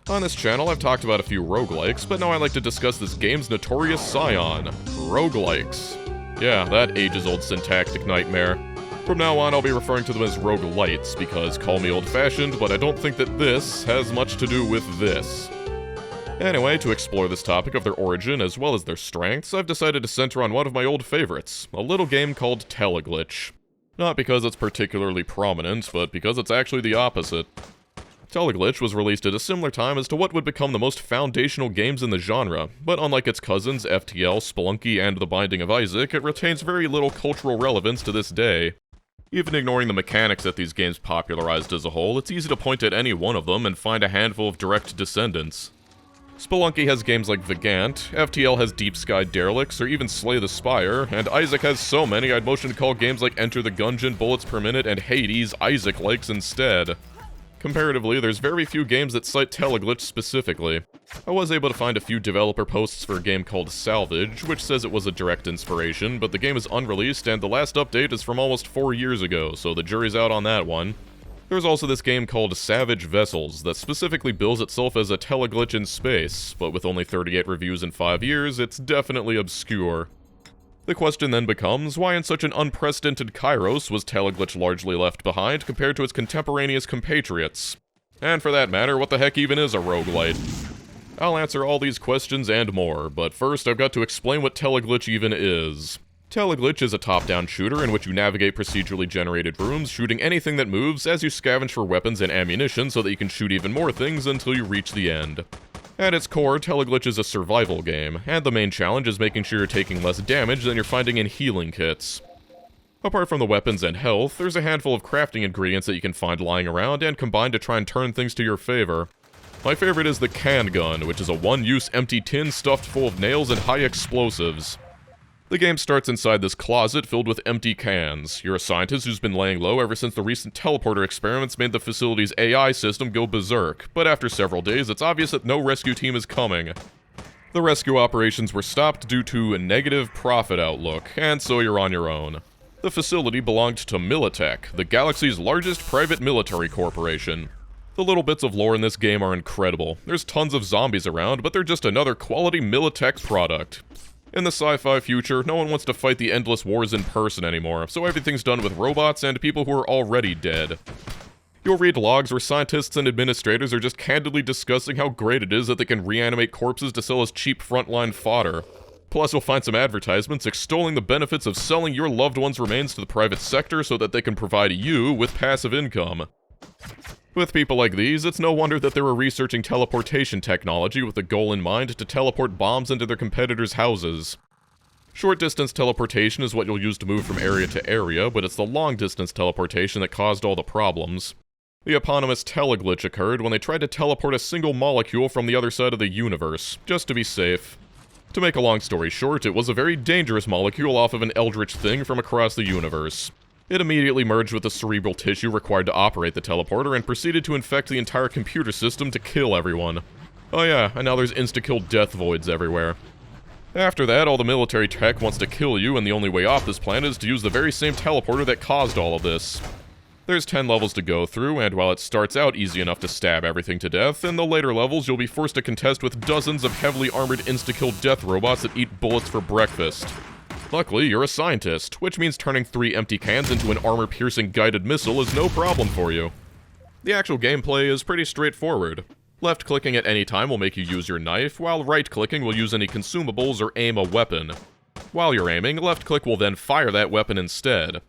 On this channel, I've talked about a few roguelikes, but now I'd like to discuss this game's notorious scion, roguelikes. Yeah, that ages-old syntactic nightmare. From now on, I'll be referring to them as roguelites, because call me old-fashioned, but I don't think that this has much to do with this. Anyway, to explore this topic of their origin as well as their strengths, I've decided to center on one of my old favorites, a little game called Teleglitch. Not because it's particularly prominent, but because it's actually the opposite. Teleglitch was released at a similar time as to what would become the most foundational games in the genre, but unlike its cousins FTL, Spelunky, and The Binding of Isaac, it retains very little cultural relevance to this day. Even ignoring the mechanics that these games popularized as a whole, it's easy to point at any one of them and find a handful of direct descendants. Spelunky has games like Vagant, FTL has Deep Sky Derelicts, or even Slay the Spire, and Isaac has so many I'd motion to call games like Enter the Gungeon, Bullets Per Minute, and Hades Isaac-likes instead. Comparatively, there's very few games that cite Teleglitch specifically. I was able to find a few developer posts for a game called Salvage, which says it was a direct inspiration, but the game is unreleased and the last update is from almost 4 years ago, so the jury's out on that one. There's also this game called Savage Vessels that specifically bills itself as a teleglitch in space, but with only 38 reviews in 5 years, it's definitely obscure. The question then becomes, why in such an unprecedented kairos was Teleglitch largely left behind compared to its contemporaneous compatriots? And for that matter, what the heck even is a roguelite? I'll answer all these questions and more, but first I've got to explain what Teleglitch even is. Teleglitch is a top-down shooter in which you navigate procedurally generated rooms, shooting anything that moves as you scavenge for weapons and ammunition so that you can shoot even more things until you reach the end. At its core, Teleglitch is a survival game, and the main challenge is making sure you're taking less damage than you're finding in healing kits. Apart from the weapons and health, there's a handful of crafting ingredients that you can find lying around and combine to try and turn things to your favor. My favorite is the can gun, which is a one-use empty tin stuffed full of nails and high explosives. The game starts inside this closet filled with empty cans. You're a scientist who's been laying low ever since the recent teleporter experiments made the facility's AI system go berserk, but after several days it's obvious that no rescue team is coming. The rescue operations were stopped due to a negative profit outlook, and so you're on your own. The facility belonged to Militech, the galaxy's largest private military corporation. The little bits of lore in this game are incredible. There's tons of zombies around, but they're just another quality Militech product. In the sci-fi future, no one wants to fight the endless wars in person anymore, so everything's done with robots and people who are already dead. You'll read logs where scientists and administrators are just candidly discussing how great it is that they can reanimate corpses to sell as cheap frontline fodder. Plus, you'll find some advertisements extolling the benefits of selling your loved one's remains to the private sector so that they can provide you with passive income. With people like these, it's no wonder that they were researching teleportation technology with the goal in mind to teleport bombs into their competitors' houses. Short-distance teleportation is what you'll use to move from area to area, but it's the long-distance teleportation that caused all the problems. The eponymous Teleglitch occurred when they tried to teleport a single molecule from the other side of the universe, just to be safe. To make a long story short, it was a very dangerous molecule off of an eldritch thing from across the universe. It immediately merged with the cerebral tissue required to operate the teleporter and proceeded to infect the entire computer system to kill everyone. Oh yeah, and now there's insta-kill death voids everywhere. After that, all the military tech wants to kill you, and the only way off this planet is to use the very same teleporter that caused all of this. There's 10 levels to go through, and while it starts out easy enough to stab everything to death, in the later levels you'll be forced to contest with dozens of heavily armored insta-kill death robots that eat bullets for breakfast. Luckily, you're a scientist, which means turning 3 empty cans into an armor-piercing guided missile is no problem for you. The actual gameplay is pretty straightforward. Left-clicking at any time will make you use your knife, while right-clicking will use any consumables or aim a weapon. While you're aiming, left-click will then fire that weapon instead.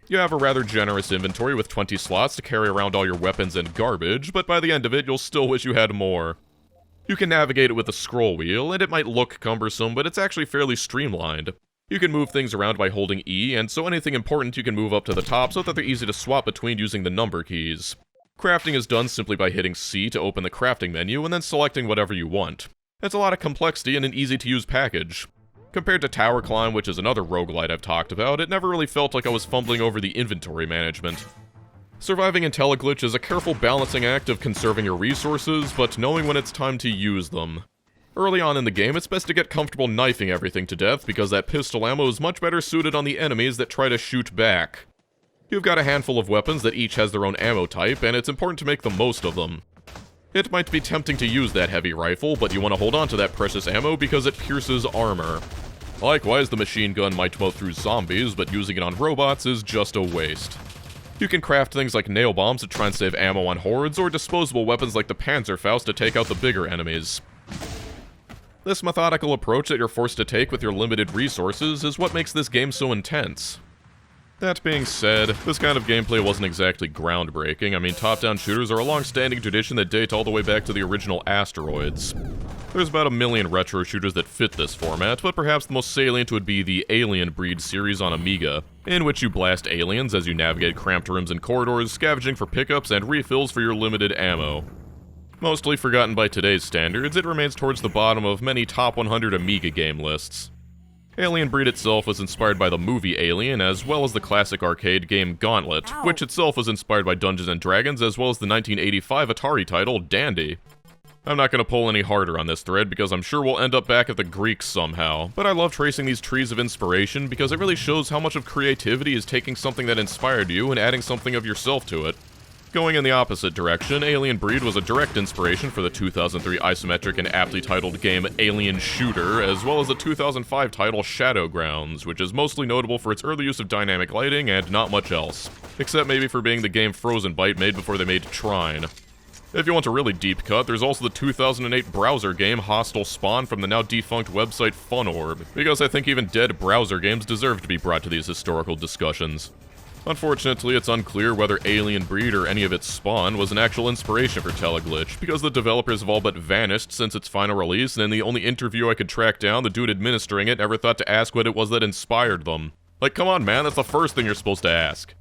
You have a rather generous inventory with 20 slots to carry around all your weapons and garbage, but by the end of it, you'll still wish you had more. You can navigate it with a scroll wheel, and it might look cumbersome, but it's actually fairly streamlined. You can move things around by holding E, and so anything important you can move up to the top so that they're easy to swap between using the number keys. Crafting is done simply by hitting C to open the crafting menu and then selecting whatever you want. It's a lot of complexity in an easy-to-use package. Compared to Tower Climb, which is another roguelite I've talked about, it never really felt like I was fumbling over the inventory management. Surviving in Teleglitch is a careful balancing act of conserving your resources, but knowing when it's time to use them. Early on in the game, it's best to get comfortable knifing everything to death because that pistol ammo is much better suited on the enemies that try to shoot back. You've got a handful of weapons that each has their own ammo type, and it's important to make the most of them. It might be tempting to use that heavy rifle, but you want to hold on to that precious ammo because it pierces armor. Likewise, the machine gun might mow through zombies, but using it on robots is just a waste. You can craft things like nail bombs to try and save ammo on hordes, or disposable weapons like the Panzerfaust to take out the bigger enemies. This methodical approach that you're forced to take with your limited resources is what makes this game so intense. That being said, this kind of gameplay wasn't exactly groundbreaking. I mean, top-down shooters are a long-standing tradition that date all the way back to the original Asteroids. There's about a million retro shooters that fit this format, but perhaps the most salient would be the Alien Breed series on Amiga, in which you blast aliens as you navigate cramped rooms and corridors, scavenging for pickups and refills for your limited ammo. Mostly forgotten by today's standards, it remains towards the bottom of many top 100 Amiga game lists. Alien Breed itself was inspired by the movie Alien, as well as the classic arcade game Gauntlet, which itself was inspired by Dungeons & Dragons, as well as the 1985 Atari title Dandy. I'm not going to pull any harder on this thread because I'm sure we'll end up back at the Greeks somehow, but I love tracing these trees of inspiration because it really shows how much of creativity is taking something that inspired you and adding something of yourself to it. Going in the opposite direction, Alien Breed was a direct inspiration for the 2003 isometric and aptly titled game Alien Shooter, as well as the 2005 title Shadowgrounds, which is mostly notable for its early use of dynamic lighting and not much else, except maybe for being the game Frozen Byte made before they made Trine. If you want a really deep cut, there's also the 2008 browser game Hostile Spawn from the now defunct website FunOrb, because I think even dead browser games deserve to be brought to these historical discussions. Unfortunately, it's unclear whether Alien Breed or any of its spawn was an actual inspiration for Teleglitch, because the developers have all but vanished since its final release, and in the only interview I could track down, the dude administering it never thought to ask what it was that inspired them. Like, come on man, that's the first thing you're supposed to ask.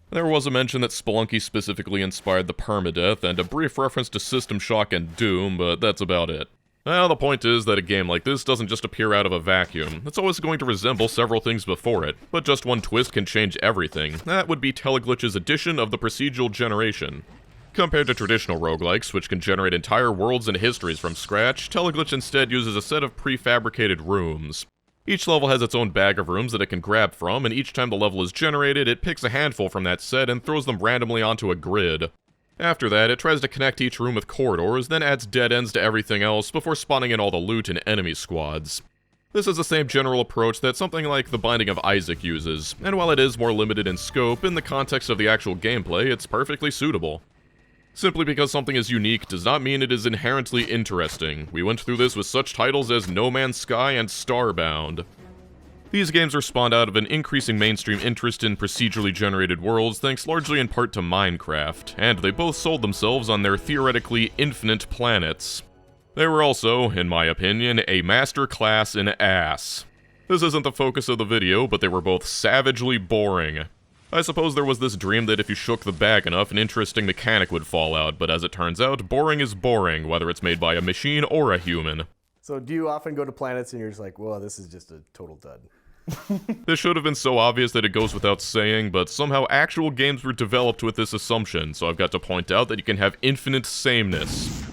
There was a mention that Spelunky specifically inspired the permadeath, and a brief reference to System Shock and Doom, but that's about it. Well, the point is that a game like this doesn't just appear out of a vacuum. It's always going to resemble several things before it, but just one twist can change everything. That would be Teleglitch's addition of the procedural generation. Compared to traditional roguelikes, which can generate entire worlds and histories from scratch, Teleglitch instead uses a set of prefabricated rooms. Each level has its own bag of rooms that it can grab from, and each time the level is generated, it picks a handful from that set and throws them randomly onto a grid. After that, it tries to connect each room with corridors, then adds dead ends to everything else before spawning in all the loot and enemy squads. This is the same general approach that something like The Binding of Isaac uses, and while it is more limited in scope, in the context of the actual gameplay, it's perfectly suitable. Simply because something is unique does not mean it is inherently interesting. We went through this with such titles as No Man's Sky and Starbound. These games were spawned out of an increasing mainstream interest in procedurally generated worlds thanks largely in part to Minecraft, and they both sold themselves on their theoretically infinite planets. They were also, in my opinion, a masterclass in ass. This isn't the focus of the video, but they were both savagely boring. I suppose there was this dream that if you shook the bag enough, an interesting mechanic would fall out, but as it turns out, boring is boring, whether it's made by a machine or a human. So do you often go to planets and you're just like, well, this is just a total dud? This should have been so obvious that it goes without saying, but somehow actual games were developed with this assumption, so I've got to point out that you can have infinite sameness.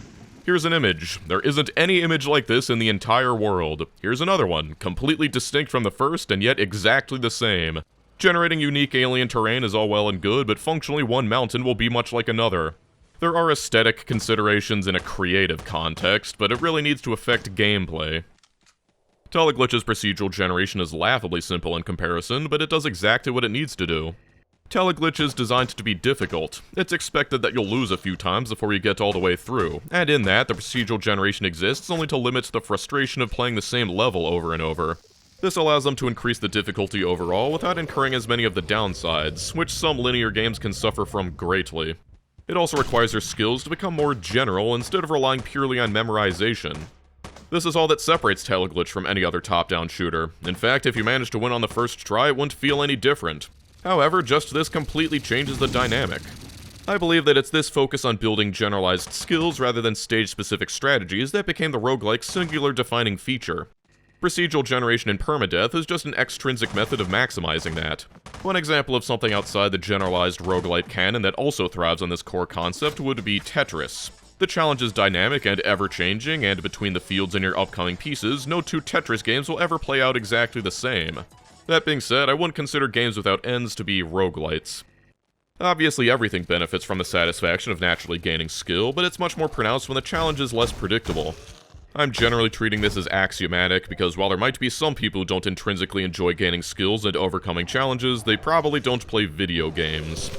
Here's an image. There isn't any image like this in the entire world. Here's another one, completely distinct from the first and yet exactly the same. Generating unique alien terrain is all well and good, but functionally one mountain will be much like another. There are aesthetic considerations in a creative context, but it really needs to affect gameplay. Teleglitch's procedural generation is laughably simple in comparison, but it does exactly what it needs to do. Teleglitch is designed to be difficult. It's expected that you'll lose a few times before you get all the way through, and in that, the procedural generation exists only to limit the frustration of playing the same level over and over. This allows them to increase the difficulty overall without incurring as many of the downsides, which some linear games can suffer from greatly. It also requires your skills to become more general instead of relying purely on memorization. This is all that separates Teleglitch from any other top-down shooter. In fact, if you manage to win on the first try, it wouldn't feel any different. However, just this completely changes the dynamic. I believe that it's this focus on building generalized skills rather than stage-specific strategies that became the roguelike's singular defining feature. Procedural generation in permadeath is just an extrinsic method of maximizing that. One example of something outside the generalized roguelite canon that also thrives on this core concept would be Tetris. The challenge is dynamic and ever-changing, and between the fields in your upcoming pieces, no two Tetris games will ever play out exactly the same. That being said, I wouldn't consider games without ends to be roguelites. Obviously, everything benefits from the satisfaction of naturally gaining skill, but it's much more pronounced when the challenge is less predictable. I'm generally treating this as axiomatic because while there might be some people who don't intrinsically enjoy gaining skills and overcoming challenges, they probably don't play video games.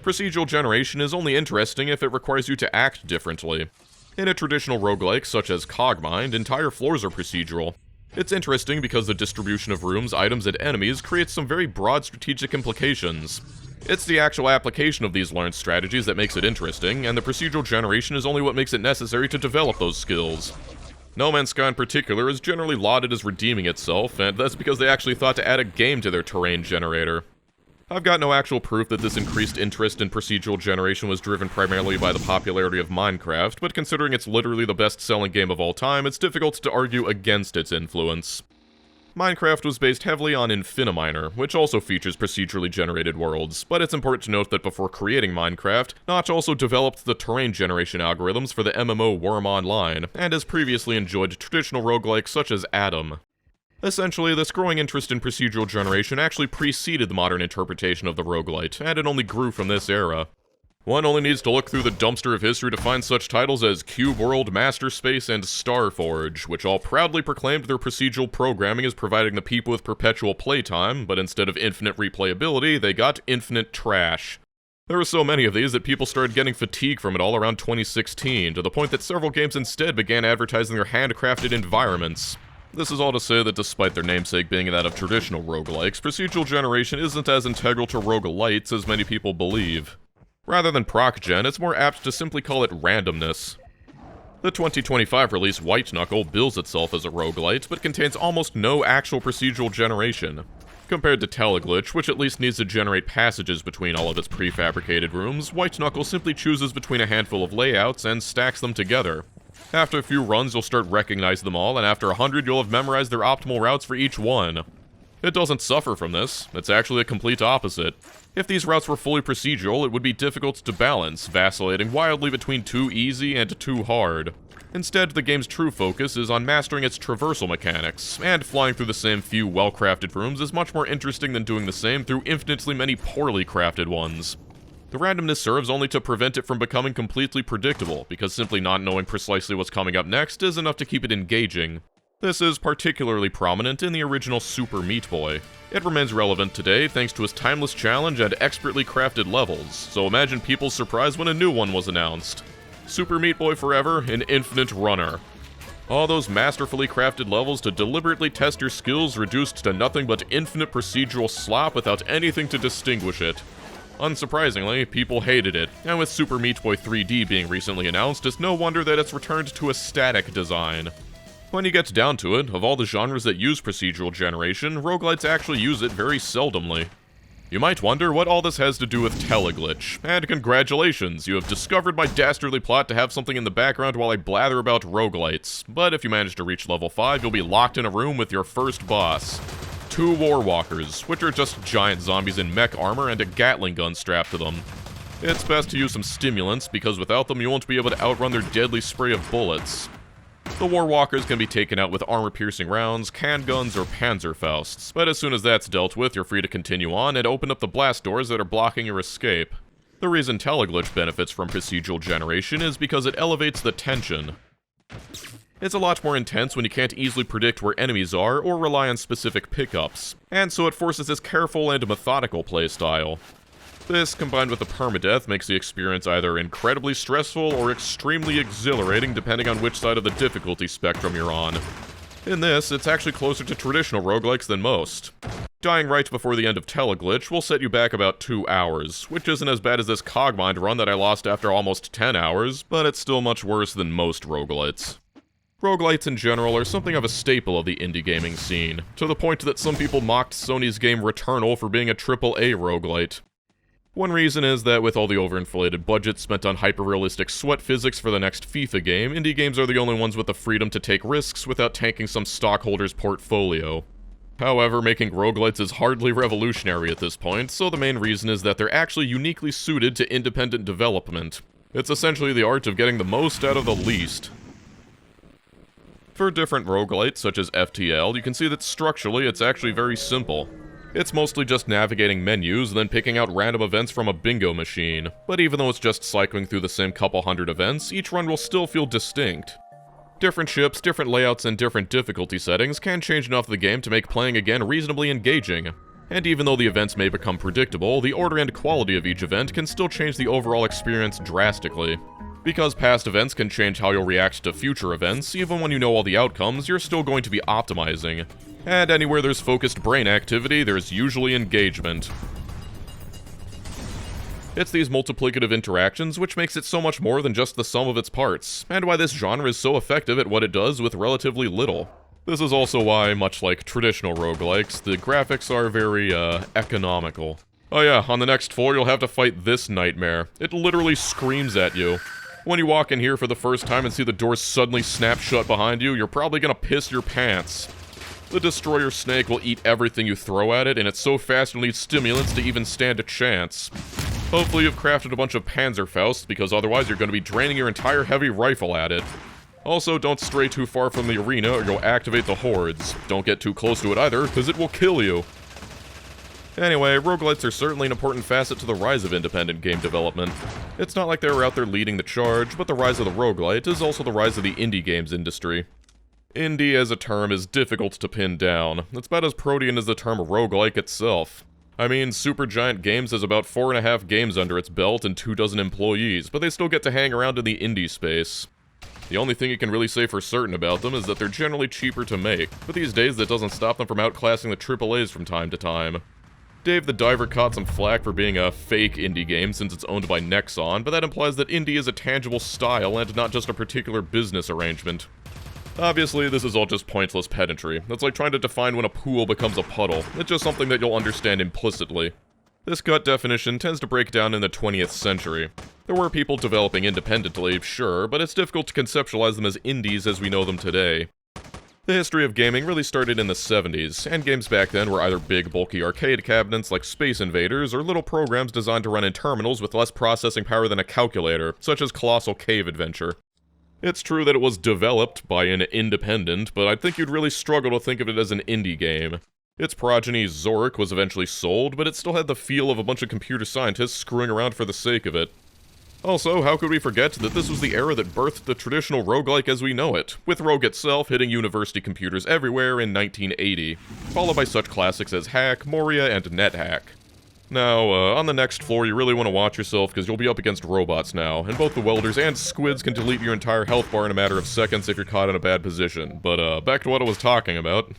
Procedural generation is only interesting if it requires you to act differently. In a traditional roguelike such as Cogmind, entire floors are procedural. It's interesting because the distribution of rooms, items, and enemies creates some very broad strategic implications. It's the actual application of these learned strategies that makes it interesting, and the procedural generation is only what makes it necessary to develop those skills. No Man's Sky in particular is generally lauded as redeeming itself, and that's because they actually thought to add a game to their terrain generator. I've got no actual proof that this increased interest in procedural generation was driven primarily by the popularity of Minecraft, but considering it's literally the best-selling game of all time, it's difficult to argue against its influence. Minecraft was based heavily on Infiniminer, which also features procedurally generated worlds, but it's important to note that before creating Minecraft, Notch also developed the terrain generation algorithms for the MMO Worm Online, and has previously enjoyed traditional roguelikes such as Adam. Essentially, this growing interest in procedural generation actually preceded the modern interpretation of the roguelite, and it only grew from this era. One only needs to look through the dumpster of history to find such titles as Cube World, Master Space, and Starforge, which all proudly proclaimed their procedural programming as providing the people with perpetual playtime, but instead of infinite replayability, they got infinite trash. There were so many of these that people started getting fatigue from it all around 2016, to the point that several games instead began advertising their handcrafted environments. This is all to say that despite their namesake being that of traditional roguelikes, procedural generation isn't as integral to roguelites as many people believe. Rather than proc-gen, it's more apt to simply call it randomness. The 2025 release White Knuckle bills itself as a roguelite, but contains almost no actual procedural generation. Compared to Teleglitch, which at least needs to generate passages between all of its prefabricated rooms, White Knuckle simply chooses between a handful of layouts and stacks them together. After a few runs, you'll start recognizing them all, and after 100, you'll have memorized their optimal routes for each one. It doesn't suffer from this. It's actually a complete opposite. If these routes were fully procedural, it would be difficult to balance, vacillating wildly between too easy and too hard. Instead, the game's true focus is on mastering its traversal mechanics, and flying through the same few well-crafted rooms is much more interesting than doing the same through infinitely many poorly crafted ones. The randomness serves only to prevent it from becoming completely predictable, because simply not knowing precisely what's coming up next is enough to keep it engaging. This is particularly prominent in the original Super Meat Boy. It remains relevant today thanks to its timeless challenge and expertly crafted levels, so imagine people's surprise when a new one was announced. Super Meat Boy Forever, an infinite runner. All those masterfully crafted levels to deliberately test your skills reduced to nothing but infinite procedural slop without anything to distinguish it. Unsurprisingly, people hated it, and with Super Meat Boy 3D being recently announced, it's no wonder that it's returned to a static design. When you get down to it, of all the genres that use procedural generation, roguelites actually use it very seldomly. You might wonder what all this has to do with Teleglitch, and congratulations, you have discovered my dastardly plot to have something in the background while I blather about roguelites, but if you manage to reach level 5, you'll be locked in a room with your first boss. 2 Warwalkers, which are just giant zombies in mech armor and a Gatling gun strapped to them. It's best to use some stimulants, because without them you won't be able to outrun their deadly spray of bullets. The Warwalkers can be taken out with armor-piercing rounds, can guns, or Panzerfausts, but as soon as that's dealt with, you're free to continue on and open up the blast doors that are blocking your escape. The reason Teleglitch benefits from procedural generation is because it elevates the tension. It's a lot more intense when you can't easily predict where enemies are or rely on specific pickups, and so it forces this careful and methodical playstyle. This, combined with the permadeath, makes the experience either incredibly stressful or extremely exhilarating depending on which side of the difficulty spectrum you're on. In this, it's actually closer to traditional roguelikes than most. Dying right before the end of Teleglitch will set you back about 2 hours, which isn't as bad as this Cogmind run that I lost after almost 10 hours, but it's still much worse than most roguelites. Roguelites in general are something of a staple of the indie gaming scene, to the point that some people mocked Sony's game Returnal for being a AAA roguelite. One reason is that with all the overinflated budgets spent on hyper-realistic sweat physics for the next FIFA game, indie games are the only ones with the freedom to take risks without tanking some stockholder's portfolio. However, making roguelites is hardly revolutionary at this point, so the main reason is that they're actually uniquely suited to independent development. It's essentially the art of getting the most out of the least. For different roguelites, such as FTL, you can see that structurally it's actually very simple. It's mostly just navigating menus and then picking out random events from a bingo machine, but even though it's just cycling through the same couple hundred events, each run will still feel distinct. Different ships, different layouts, and different difficulty settings can change enough of the game to make playing again reasonably engaging. And even though the events may become predictable, the order and quality of each event can still change the overall experience drastically. Because past events can change how you'll react to future events, even when you know all the outcomes, you're still going to be optimizing. And anywhere there's focused brain activity, there's usually engagement. It's these multiplicative interactions which makes it so much more than just the sum of its parts, and why this genre is so effective at what it does with relatively little. This is also why, much like traditional roguelikes, the graphics are very, economical. Oh yeah, on the next floor you'll have to fight this nightmare. It literally screams at you. When you walk in here for the first time and see the doors suddenly snap shut behind you, you're probably gonna piss your pants. The Destroyer Snake will eat everything you throw at it, and it's so fast you'll need stimulants to even stand a chance. Hopefully you've crafted a bunch of Panzerfausts, because otherwise you're going to be draining your entire heavy rifle at it. Also, don't stray too far from the arena or you'll activate the hordes. Don't get too close to it either, because it will kill you. Anyway, roguelites are certainly an important facet to the rise of independent game development. It's not like they were out there leading the charge, but the rise of the roguelite is also the rise of the indie games industry. Indie as a term is difficult to pin down. It's about as protean as the term roguelike itself. I mean, Supergiant Games has about 4.5 games under its belt and 24 employees, but they still get to hang around in the indie space. The only thing you can really say for certain about them is that they're generally cheaper to make, but these days that doesn't stop them from outclassing the AAAs from time to time. Dave the Diver caught some flack for being a fake indie game since it's owned by Nexon, but that implies that indie is a tangible style and not just a particular business arrangement. Obviously, this is all just pointless pedantry. It's like trying to define when a pool becomes a puddle. It's just something that you'll understand implicitly. This gut definition tends to break down in the 20th century. There were people developing independently, sure, but it's difficult to conceptualize them as indies as we know them today. The history of gaming really started in the 70s, and games back then were either big, bulky arcade cabinets like Space Invaders, or little programs designed to run in terminals with less processing power than a calculator, such as Colossal Cave Adventure. It's true that it was developed by an independent, but I think you'd really struggle to think of it as an indie game. Its progeny, Zork, was eventually sold, but it still had the feel of a bunch of computer scientists screwing around for the sake of it. Also, how could we forget that this was the era that birthed the traditional roguelike as we know it, with Rogue itself hitting university computers everywhere in 1980, followed by such classics as Hack, Moria, and NetHack. Now, on the next floor, you really want to watch yourself because you'll be up against robots now, and both the welders and squids can delete your entire health bar in a matter of seconds if you're caught in a bad position. But, back to what I was talking about.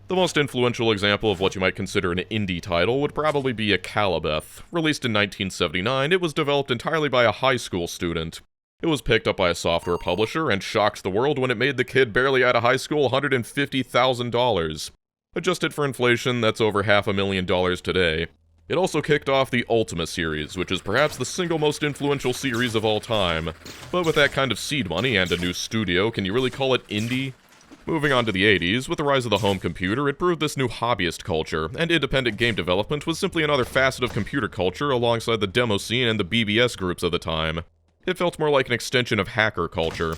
The most influential example of what you might consider an indie title would probably be a Calibeth. Released in 1979, it was developed entirely by a high school student. It was picked up by a software publisher and shocked the world when it made the kid barely out of high school $150,000. Adjusted for inflation, that's over $500,000 today. It also kicked off the Ultima series, which is perhaps the single most influential series of all time. But with that kind of seed money and a new studio, can you really call it indie? Moving on to the 80s, with the rise of the home computer, it proved this new hobbyist culture, and independent game development was simply another facet of computer culture alongside the demo scene and the BBS groups of the time. It felt more like an extension of hacker culture.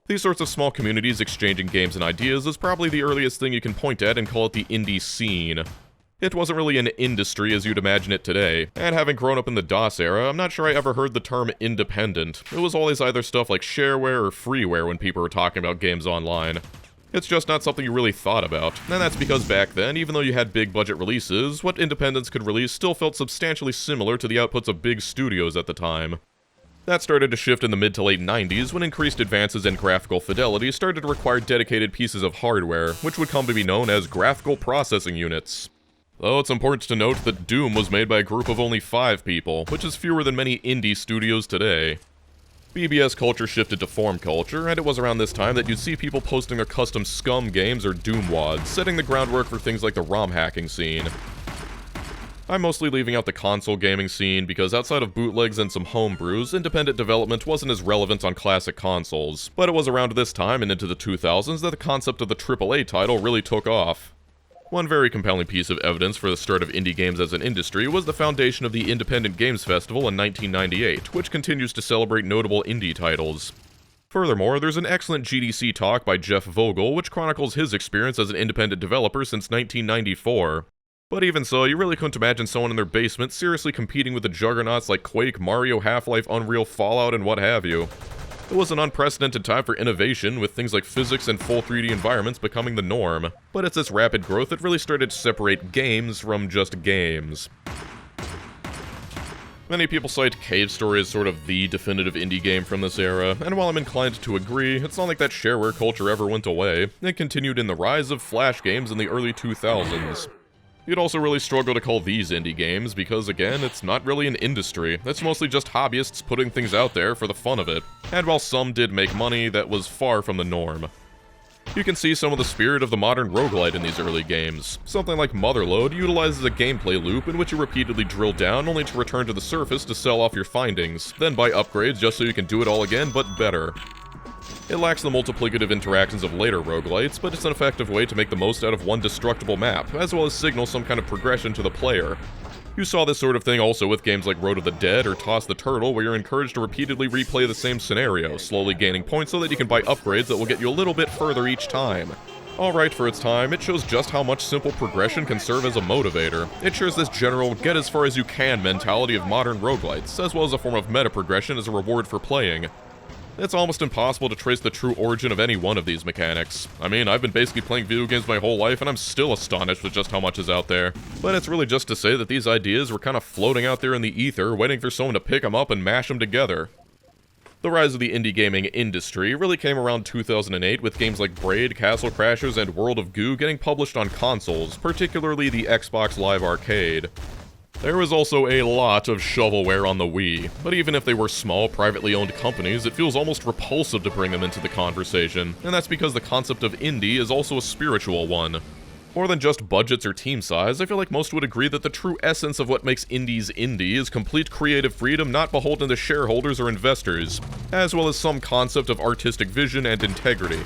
These sorts of small communities exchanging games and ideas is probably the earliest thing you can point at and call it the indie scene. It wasn't really an industry as you'd imagine it today, and having grown up in the DOS era, I'm not sure I ever heard the term independent. It was always either stuff like shareware or freeware when people were talking about games online. It's just not something you really thought about, and that's because back then, even though you had big budget releases, what independents could release still felt substantially similar to the outputs of big studios at the time. That started to shift in the mid to late 90s when increased advances in graphical fidelity started to require dedicated pieces of hardware, which would come to be known as graphical processing units. Though it's important to note that Doom was made by a group of only 5 people, which is fewer than many indie studios today. BBS culture shifted to form culture, and it was around this time that you'd see people posting their custom Scum games or Doom wads, setting the groundwork for things like the ROM hacking scene. I'm mostly leaving out the console gaming scene because outside of bootlegs and some homebrews, independent development wasn't as relevant on classic consoles, but it was around this time and into the 2000s that the concept of the AAA title really took off. One very compelling piece of evidence for the start of indie games as an industry was the foundation of the Independent Games Festival in 1998, which continues to celebrate notable indie titles. Furthermore, there's an excellent GDC talk by Jeff Vogel which chronicles his experience as an independent developer since 1994. But even so, you really couldn't imagine someone in their basement seriously competing with the juggernauts like Quake, Mario, Half-Life, Unreal, Fallout, and what have you. It was an unprecedented time for innovation, with things like physics and full 3D environments becoming the norm. But it's this rapid growth that really started to separate games from just games. Many people cite Cave Story as sort of the definitive indie game from this era, and while I'm inclined to agree, it's not like that shareware culture ever went away. It continued in the rise of Flash games in the early 2000s. You'd also really struggle to call these indie games because, again, it's not really an industry. It's mostly just hobbyists putting things out there for the fun of it. And while some did make money, that was far from the norm. You can see some of the spirit of the modern roguelite in these early games. Something like Motherlode utilizes a gameplay loop in which you repeatedly drill down only to return to the surface to sell off your findings, then buy upgrades just so you can do it all again, but better. It lacks the multiplicative interactions of later roguelites, but it's an effective way to make the most out of one destructible map, as well as signal some kind of progression to the player. You saw this sort of thing also with games like Road of the Dead or Toss the Turtle, where you're encouraged to repeatedly replay the same scenario, slowly gaining points so that you can buy upgrades that will get you a little bit further each time. Alright for its time, it shows just how much simple progression can serve as a motivator. It shares this general get as far as you can mentality of modern roguelites, as well as a form of meta progression as a reward for playing. It's almost impossible to trace the true origin of any one of these mechanics. I mean, I've been basically playing video games my whole life, and I'm still astonished with just how much is out there. But it's really just to say that these ideas were kind of floating out there in the ether, waiting for someone to pick them up and mash them together. The rise of the indie gaming industry really came around 2008 with games like Braid, Castle Crashers, and World of Goo getting published on consoles, particularly the Xbox Live Arcade. There was also a lot of shovelware on the Wii, but even if they were small, privately owned companies, it feels almost repulsive to bring them into the conversation, and that's because the concept of indie is also a spiritual one. More than just budgets or team size, I feel like most would agree that the true essence of what makes indies indie is complete creative freedom not beholden to shareholders or investors, as well as some concept of artistic vision and integrity.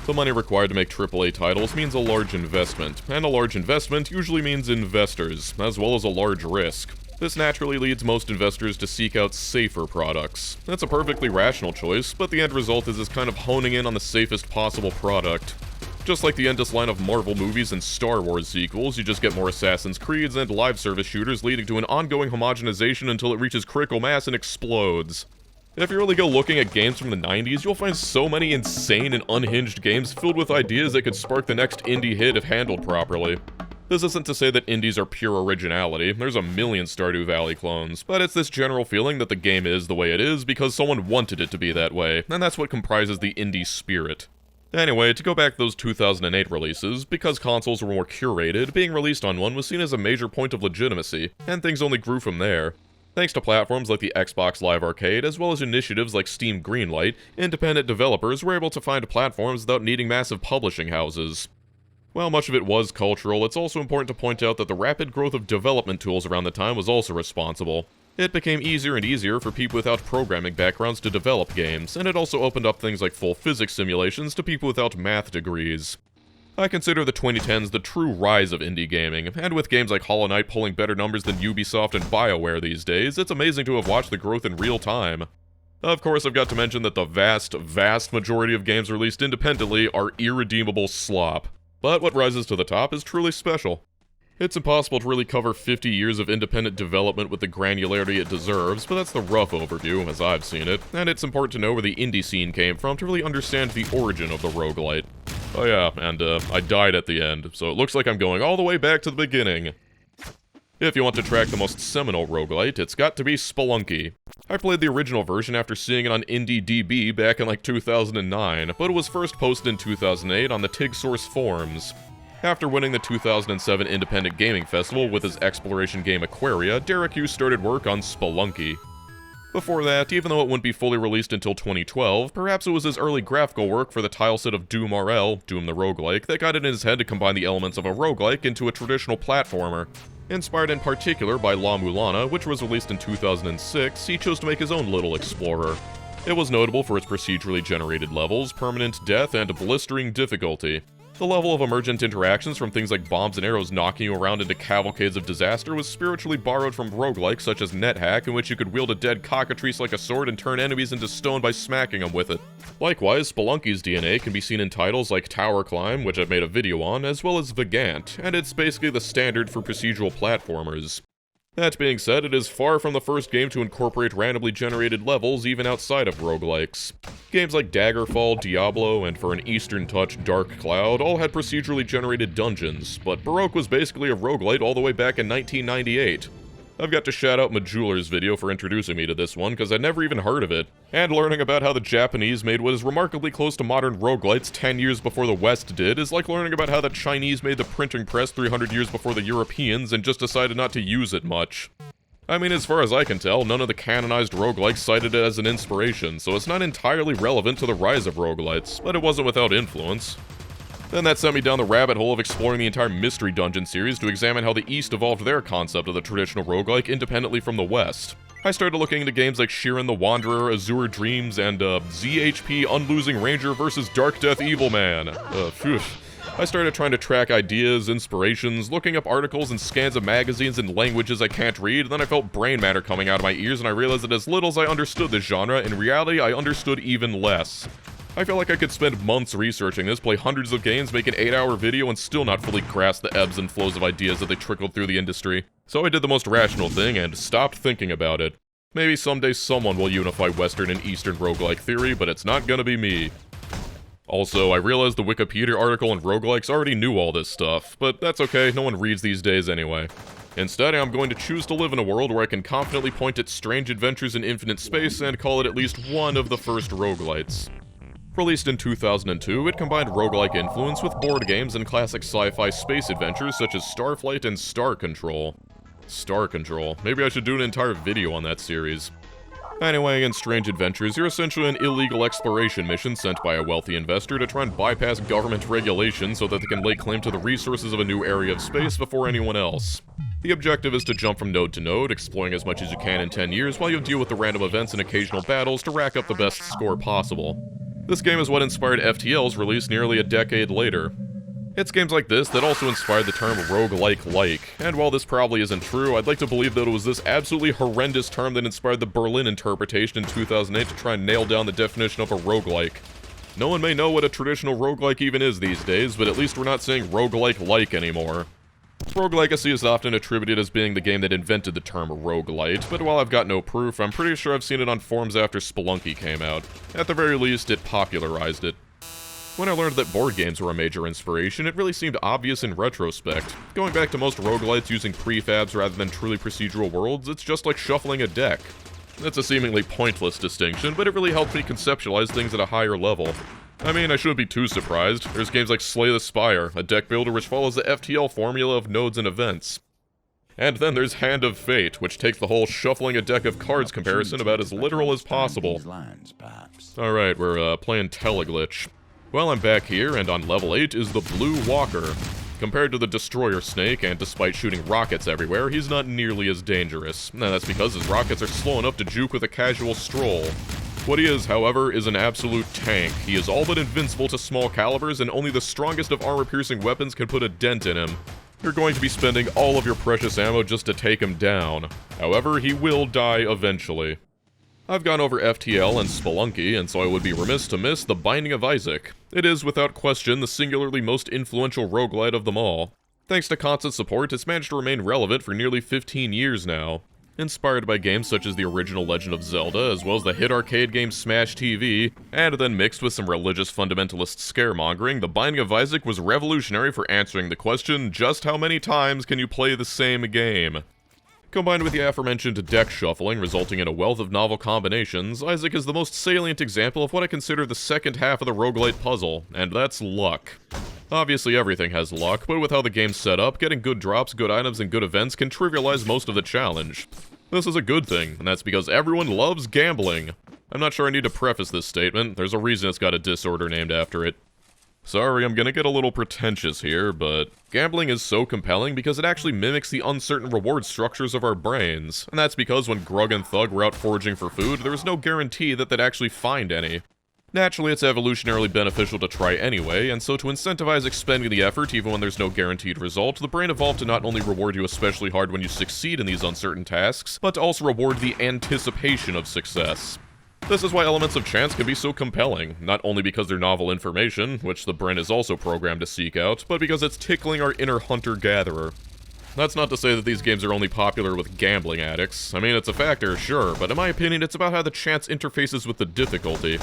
The money required to make AAA titles means a large investment, and a large investment usually means investors, as well as a large risk. This naturally leads most investors to seek out safer products. That's a perfectly rational choice, but the end result is this kind of honing in on the safest possible product. Just like the endless line of Marvel movies and Star Wars sequels, you just get more Assassin's Creeds and live service shooters leading to an ongoing homogenization until it reaches critical mass and explodes. If you really go looking at games from the 90s, you'll find so many insane and unhinged games filled with ideas that could spark the next indie hit if handled properly. This isn't to say that indies are pure originality, there's a million Stardew Valley clones, but it's this general feeling that the game is the way it is because someone wanted it to be that way, and that's what comprises the indie spirit. Anyway, to go back to those 2008 releases, because consoles were more curated, being released on one was seen as a major point of legitimacy, and things only grew from there. Thanks to platforms like the Xbox Live Arcade, as well as initiatives like Steam Greenlight, independent developers were able to find platforms without needing massive publishing houses. While much of it was cultural, it's also important to point out that the rapid growth of development tools around the time was also responsible. It became easier and easier for people without programming backgrounds to develop games, and it also opened up things like full physics simulations to people without math degrees. I consider the 2010s the true rise of indie gaming, and with games like Hollow Knight pulling better numbers than Ubisoft and BioWare these days, it's amazing to have watched the growth in real time. Of course, I've got to mention that the vast majority of games released independently are irredeemable slop. But what rises to the top is truly special. It's impossible to really cover 50 years of independent development with the granularity it deserves, but that's the rough overview, as I've seen it, and it's important to know where the indie scene came from to really understand the origin of the roguelite. Oh yeah, and I died at the end, so it looks like I'm going all the way back to the beginning. If you want to track the most seminal roguelite, it's got to be Spelunky. I played the original version after seeing it on IndieDB back in like 2009, but it was first posted in 2008 on the TigSource forums. After winning the 2007 Independent Gaming Festival with his exploration game Aquaria, Derek Hughes started work on Spelunky. Before that, even though it wouldn't be fully released until 2012, perhaps it was his early graphical work for the tile set of Doom RL, Doom the Roguelike, that got it in his head to combine the elements of a roguelike into a traditional platformer. Inspired in particular by La Mulana, which was released in 2006, he chose to make his own little explorer. It was notable for its procedurally generated levels, permanent death, and blistering difficulty. The level of emergent interactions from things like bombs and arrows knocking you around into cavalcades of disaster was spiritually borrowed from roguelikes such as NetHack, in which you could wield a dead cockatrice like a sword and turn enemies into stone by smacking them with it. Likewise, Spelunky's DNA can be seen in titles like Tower Climb, which I've made a video on, as well as Vagant, and it's basically the standard for procedural platformers. That being said, it is far from the first game to incorporate randomly generated levels even outside of roguelikes. Games like Daggerfall, Diablo, and for an Eastern touch, Dark Cloud all had procedurally generated dungeons, but Baroque was basically a roguelite all the way back in 1998. I've got to shout out Majuler's video for introducing me to this one, because I'd never even heard of it, and learning about how the Japanese made what is remarkably close to modern roguelites 10 years before the West did is like learning about how the Chinese made the printing press 300 years before the Europeans and just decided not to use it much. I mean, as far as I can tell, none of the canonized roguelikes cited it as an inspiration, so it's not entirely relevant to the rise of roguelites, but it wasn't without influence. Then that sent me down the rabbit hole of exploring the entire Mystery Dungeon series to examine how the East evolved their concept of the traditional roguelike independently from the West. I started looking into games like Shiren the Wanderer, Azure Dreams, and ZHP Unlosing Ranger vs. Dark Death Evil Man. Phew. I started trying to track ideas, inspirations, looking up articles and scans of magazines in languages I can't read, and then I felt brain matter coming out of my ears and I realized that as little as I understood this genre, in reality I understood even less. I feel like I could spend months researching this, play hundreds of games, make an 8-hour video, and still not fully grasp the ebbs and flows of ideas that they trickled through the industry. So I did the most rational thing and stopped thinking about it. Maybe someday someone will unify Western and Eastern roguelike theory, but it's not gonna be me. Also, I realized the Wikipedia article on roguelikes already knew all this stuff, but that's okay, no one reads these days anyway. Instead, I'm going to choose to live in a world where I can confidently point at strange adventures in infinite space and call it at least one of the first roguelites. Released in 2002, it combined roguelike influence with board games and classic sci-fi space adventures such as Starflight and Star Control. Star Control. Maybe I should do an entire video on that series. Anyway, in Strange Adventures, you're essentially an illegal exploration mission sent by a wealthy investor to try and bypass government regulation so that they can lay claim to the resources of a new area of space before anyone else. The objective is to jump from node to node, exploring as much as you can in 10 years while you deal with the random events and occasional battles to rack up the best score possible. This game is what inspired FTL's release nearly a decade later. It's games like this that also inspired the term roguelike-like, and while this probably isn't true, I'd like to believe that it was this absolutely horrendous term that inspired the Berlin interpretation in 2008 to try and nail down the definition of a roguelike. No one may know what a traditional roguelike even is these days, but at least we're not saying roguelike-like anymore. Rogue Legacy is often attributed as being the game that invented the term roguelite, but while I've got no proof, I'm pretty sure I've seen it on forums after Spelunky came out. At the very least, it popularized it. When I learned that board games were a major inspiration, it really seemed obvious in retrospect. Going back to most roguelites using prefabs rather than truly procedural worlds, it's just like shuffling a deck. That's a seemingly pointless distinction, but it really helped me conceptualize things at a higher level. I mean, I shouldn't be too surprised. There's games like Slay the Spire, a deck builder which follows the FTL formula of nodes and events. And then there's Hand of Fate, which takes the whole shuffling a deck of cards comparison about as literal as possible. Alright, we're playing Teleglitch. Well, I'm back here, and on level 8 is the Blue Walker. Compared to the Destroyer Snake, and despite shooting rockets everywhere, he's not nearly as dangerous. And that's because his rockets are slow enough to juke with a casual stroll. What he is, however, is an absolute tank. He is all but invincible to small calibers, and only the strongest of armor-piercing weapons can put a dent in him. You're going to be spending all of your precious ammo just to take him down. However, he will die eventually. I've gone over FTL and Spelunky, and so I would be remiss to miss The Binding of Isaac. It is, without question, the singularly most influential roguelite of them all. Thanks to constant support, it's managed to remain relevant for nearly 15 years now. Inspired by games such as the original Legend of Zelda, as well as the hit arcade game Smash TV, and then mixed with some religious fundamentalist scaremongering, The Binding of Isaac was revolutionary for answering the question, just how many times can you play the same game? Combined with the aforementioned deck shuffling, resulting in a wealth of novel combinations, Isaac is the most salient example of what I consider the second half of the roguelite puzzle, and that's luck. Obviously everything has luck, but with how the game's set up, getting good drops, good items, and good events can trivialize most of the challenge. This is a good thing, and that's because everyone loves gambling. I'm not sure I need to preface this statement, there's a reason it's got a disorder named after it. Sorry, I'm gonna get a little pretentious here, but gambling is so compelling because it actually mimics the uncertain reward structures of our brains, and that's because when Grug and Thug were out foraging for food, there was no guarantee that they'd actually find any. Naturally, it's evolutionarily beneficial to try anyway, and so to incentivize expending the effort even when there's no guaranteed result, the brain evolved to not only reward you especially hard when you succeed in these uncertain tasks, but to also reward the anticipation of success. This is why elements of chance can be so compelling, not only because they're novel information, which the brain is also programmed to seek out, but because it's tickling our inner hunter-gatherer. That's not to say that these games are only popular with gambling addicts. I mean, it's a factor, sure, but in my opinion, it's about how the chance interfaces with the difficulty.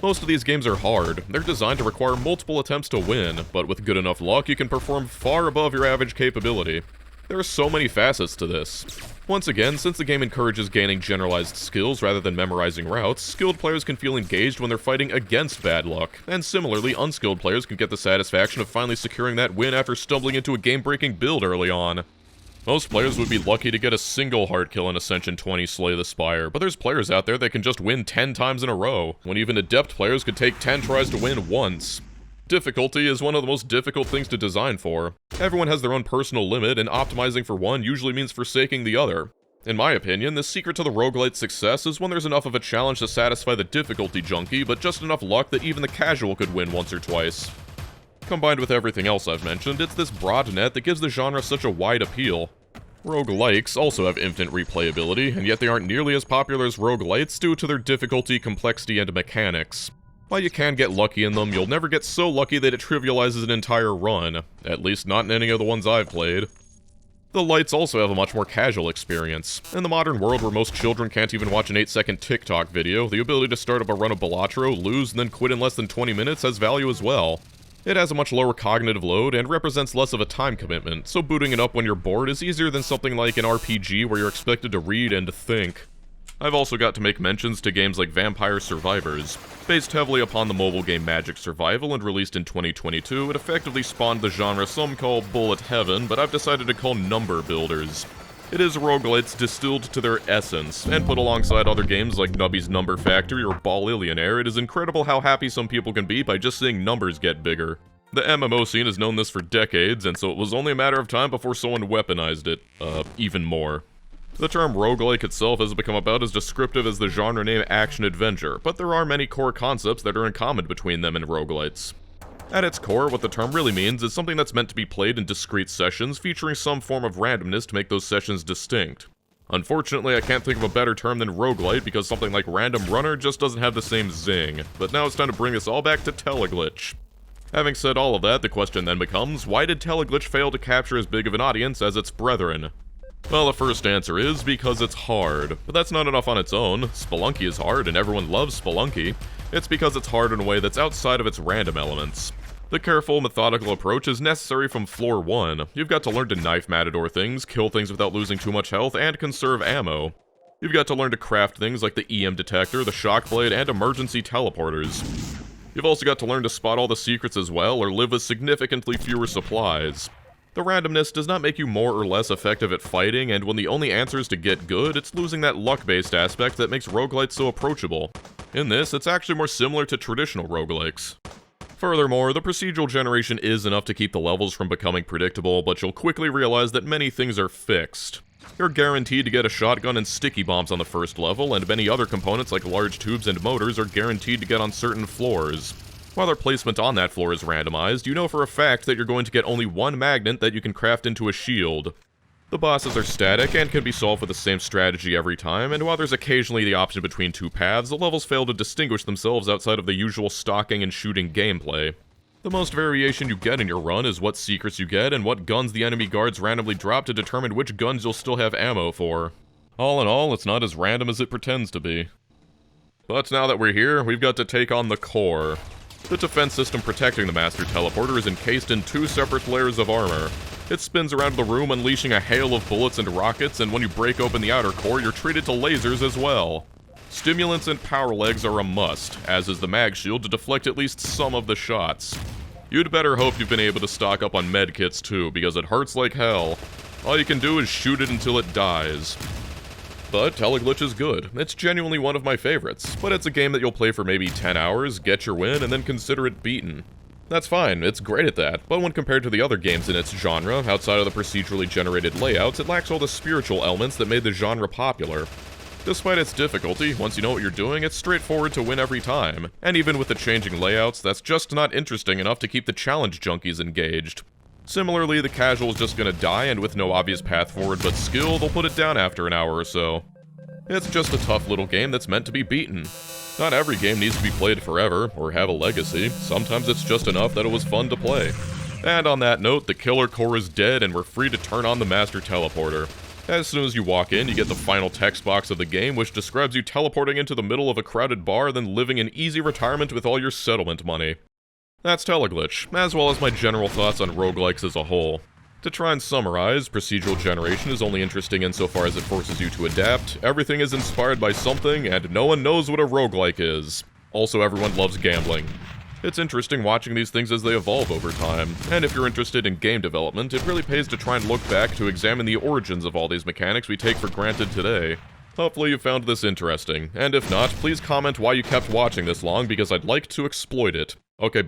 Most of these games are hard. They're designed to require multiple attempts to win, but with good enough luck, you can perform far above your average capability. There are so many facets to this. Once again, since the game encourages gaining generalized skills rather than memorizing routes, skilled players can feel engaged when they're fighting against bad luck, and similarly, unskilled players can get the satisfaction of finally securing that win after stumbling into a game-breaking build early on. Most players would be lucky to get a single hard kill in Ascension 20 Slay the Spire, but there's players out there that can just win 10 times in a row, when even adept players could take 10 tries to win once. Difficulty is one of the most difficult things to design for. Everyone has their own personal limit, and optimizing for one usually means forsaking the other. In my opinion, the secret to the roguelite success is when there's enough of a challenge to satisfy the difficulty junkie, but just enough luck that even the casual could win once or twice. Combined with everything else I've mentioned, it's this broad net that gives the genre such a wide appeal. Roguelikes also have infinite replayability, and yet they aren't nearly as popular as roguelites due to their difficulty, complexity, and mechanics. While you can get lucky in them, you'll never get so lucky that it trivializes an entire run, at least not in any of the ones I've played. The lights also have a much more casual experience. In the modern world where most children can't even watch an 8-second TikTok video, the ability to start up a run of Balatro, lose, and then quit in less than 20 minutes has value as well. It has a much lower cognitive load and represents less of a time commitment, so booting it up when you're bored is easier than something like an RPG where you're expected to read and think. I've also got to make mentions to games like Vampire Survivors. Based heavily upon the mobile game Magic Survival and released in 2022, it effectively spawned the genre some call bullet heaven, but I've decided to call number builders. It is roguelites distilled to their essence, and put alongside other games like Nubby's Number Factory or Ballillionaire, it is incredible how happy some people can be by just seeing numbers get bigger. The MMO scene has known this for decades, and so it was only a matter of time before someone weaponized it, even more. The term roguelike itself has become about as descriptive as the genre name action-adventure, but there are many core concepts that are in common between them and roguelites. At its core, what the term really means is something that's meant to be played in discrete sessions featuring some form of randomness to make those sessions distinct. Unfortunately, I can't think of a better term than roguelite because something like Random Runner just doesn't have the same zing, but now it's time to bring us all back to Teleglitch. Having said all of that, the question then becomes, why did Teleglitch fail to capture as big of an audience as its brethren? Well, the first answer is because it's hard. But that's not enough on its own. Spelunky is hard and everyone loves Spelunky. It's because it's hard in a way that's outside of its random elements. The careful, methodical approach is necessary from floor 1. You've got to learn to knife matador things, kill things without losing too much health, and conserve ammo. You've got to learn to craft things like the EM detector, the shock blade, and emergency teleporters. You've also got to learn to spot all the secrets as well, or live with significantly fewer supplies. The randomness does not make you more or less effective at fighting, and when the only answer is to get good, it's losing that luck-based aspect that makes roguelites so approachable. In this, it's actually more similar to traditional roguelikes. Furthermore, the procedural generation is enough to keep the levels from becoming predictable, but you'll quickly realize that many things are fixed. You're guaranteed to get a shotgun and sticky bombs on the first level, and many other components like large tubes and motors are guaranteed to get on certain floors. While their placement on that floor is randomized, you know for a fact that you're going to get only one magnet that you can craft into a shield. The bosses are static and can be solved with the same strategy every time, and while there's occasionally the option between two paths, the levels fail to distinguish themselves outside of the usual stalking and shooting gameplay. The most variation you get in your run is what secrets you get and what guns the enemy guards randomly drop to determine which guns you'll still have ammo for. All in all, it's not as random as it pretends to be. But now that we're here, we've got to take on the core. The defense system protecting the Master Teleporter is encased in 2 separate layers of armor. It spins around the room, unleashing a hail of bullets and rockets, and when you break open the outer core, you're treated to lasers as well. Stimulants and power legs are a must, as is the mag shield to deflect at least some of the shots. You'd better hope you've been able to stock up on medkits too, because it hurts like hell. All you can do is shoot it until it dies. But Teleglitch is good. It's genuinely one of my favorites, but it's a game that you'll play for maybe 10 hours, get your win, and then consider it beaten. That's fine, it's great at that, but when compared to the other games in its genre, outside of the procedurally generated layouts, it lacks all the spiritual elements that made the genre popular. Despite its difficulty, once you know what you're doing, it's straightforward to win every time. And even with the changing layouts, that's just not interesting enough to keep the challenge junkies engaged. Similarly, the casual's just gonna die, and with no obvious path forward but skill, they'll put it down after an hour or so. It's just a tough little game that's meant to be beaten. Not every game needs to be played forever, or have a legacy. Sometimes it's just enough that it was fun to play. And on that note, the killer core is dead, and we're free to turn on the master teleporter. As soon as you walk in, you get the final text box of the game, which describes you teleporting into the middle of a crowded bar, then living in easy retirement with all your settlement money. That's Teleglitch, as well as my general thoughts on roguelikes as a whole. To try and summarize, procedural generation is only interesting insofar as it forces you to adapt, everything is inspired by something, and no one knows what a roguelike is. Also, everyone loves gambling. It's interesting watching these things as they evolve over time, and if you're interested in game development, it really pays to try and look back to examine the origins of all these mechanics we take for granted today. Hopefully you found this interesting, and if not, please comment why you kept watching this long because I'd like to exploit it. Okay, bye.